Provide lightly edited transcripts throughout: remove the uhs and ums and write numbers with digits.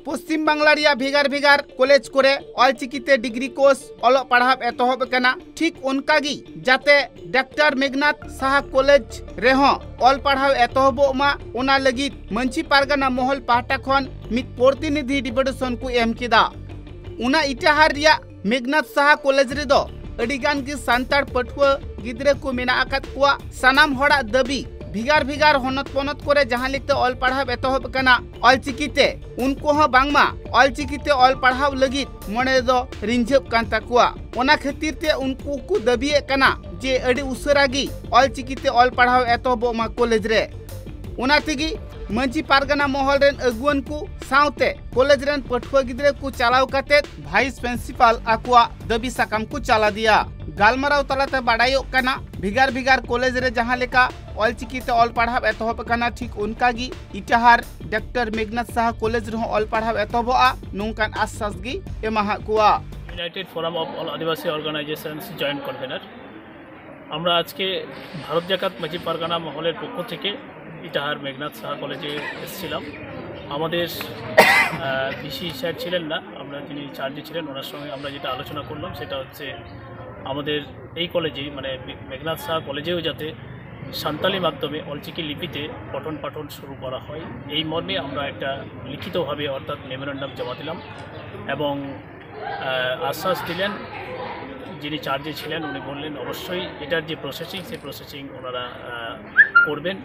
पश्चिम बांगला रिया भेगार भेगार college करे अलचिकीते degree course Alok पढ़ाव एतहब कना ठीक उनकागी जाते डॉक्टर मेघनाथ साहा कॉलेज रेहो अल पढ़ाव एतहबोग मा ओना लगित मंची पारगाना महल पाहटा खन मित प्रतिनिधि डिपुटेशन को एम किदा। उना इटाहार रिया मेघनाथ साहा कॉलेज रेदो अडिगान की सांतार पठुआ गिद्रे को मेना आकात कुआ सनाम होड़ा दबी भिगार भिगार होनत पोनत करे जहां लिखते अल पढ़ाव एतहब कना अलचिकीते उनको ह बांगमा अलचिकीते अल पढ़ाव लगित मने दो रिंझब कान ताकुआ ओना खातिर ते उनको को दबिए कना जे अडी उसरागी अलचिकीते अल पढ़ाव एतहब मा कॉलेज रे ओना तेगी मंची पारगाना महल रेन अगुवन को साउते कॉलेज रेन पठुआ गिद्रे को चलाव काते वाइस प्रिंसिपल आकुआ दबी साकाम को चला दिया। गालमाराव तलाते बाडायो कना भिगार भिगार कॉलेज रे जहां लेका अलचिकीते अल पढ़ाव एतहब कना ठीक उनकागी इटाहार डॉक्टर मेघनाथ साहा कॉलेज रे अल पढ़ाव एतहबआ नोंकान आश्वास गी एमाहा कुआ। United forum of all Adivasi organisations joint convener আমরা আজকে ভারত জাকাত মাঝি পারগানা মহলের পক্ষ থেকে ইটাহার মেঘনাথ সাহা কলেজে এসেছিলাম। আমাদের ভিসি স্যার ছিলেন না, আমরা যিনি চার্জে ছিলেন ওনার সঙ্গে আমরা যেটা আলোচনা করলাম সেটা হচ্ছে আমাদের এই কলেজেই মানে মেঘনাথ সাহা কলেজেও যাতে সান্তালি মাধ্যমে অলচিকি লিপিতে পঠন পাঠন শুরু করা হয় এই মর্মে আমরা একটা লিখিতভাবে অর্থাৎ মেমোরেন্ডাম জমা দিলাম এবং আশ্বাস দিলেন যিনি চার্জে ছিলেন উনি বললেন অবশ্যই এটার যে প্রসেসিং সেই প্রসেসিং ওনারা করবেন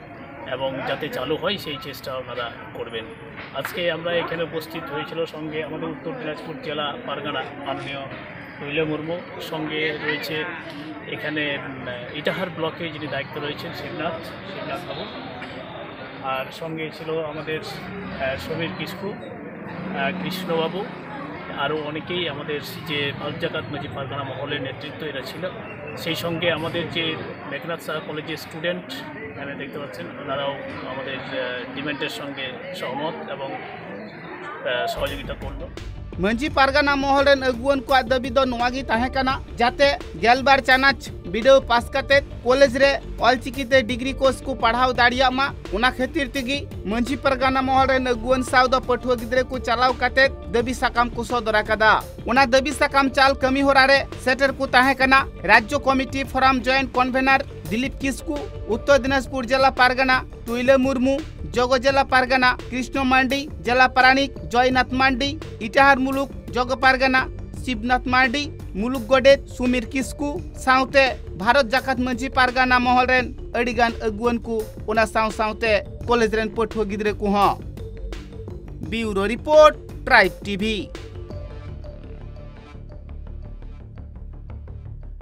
এবং যাতে চালু হয় সেই চেষ্টা ওনারা করবেন। আজকে আমরা এখানে উপস্থিত হয়েছিল সঙ্গে আমাদের উত্তর দিনাজপুর জেলা পারগানা মাননীয় তৈল মুর্মু, সঙ্গে রয়েছে এখানে ইটাহার ব্লকে যিনি দায়িত্ব রয়েছেন শিবনাথ বাবু, আর সঙ্গে ছিল আমাদের সমীর কিসকু, কৃষ্ণবাবু, আরও অনেকেই আমাদের যে ভারত জাকাত মাঝি পারগানা মহলের নেতৃত্ব এরা ছিল। সেই সঙ্গে আমাদের যে মেঘনাথ সাহা কলেজের স্টুডেন্ট এখানে দেখতে পাচ্ছেন ওনারাও আমাদের ডিমান্ডের সঙ্গে সহমত এবং সহযোগিতা করলো। मंची पारगाना महल रेन अगुवन को दाबी दो नोवागी ताहेकाना जाते गेलबार चानाच बिडो पास काते कॉलेज रे अलचिकीते डिग्री कोर्स को पढ़ाव दाड़िया मा उना खातिर तेगी मंची पारगाना महल रेन अगुवन साव दो पठुआ गिद्रे को चलाव काते दबी साकाम को सदरा कदा उना दबी साकाम चाल कमी होरारे सेटर को ताहेकाना राज्य committee forum joint convener Dilip Kisku, Uttar Dinajpur जिला पारगाना तुइले मुर्मू, जगो जिला पारगाना कृष्ण मांडी, जिला पारानिक जयनाथ मांडी, इटाहार मुलुक जग पारगाना शिवनाथ मांडी, मुलुक गोडेत सुमीर किस्कू साउते भारत जाकात मंची पारगाना महल रेन अडिगान अगुवन को ओना साउते कॉलेज रेन पठुआ गिद्रे को ब्यूरो रिपोर्ट ट्राइब टीवी।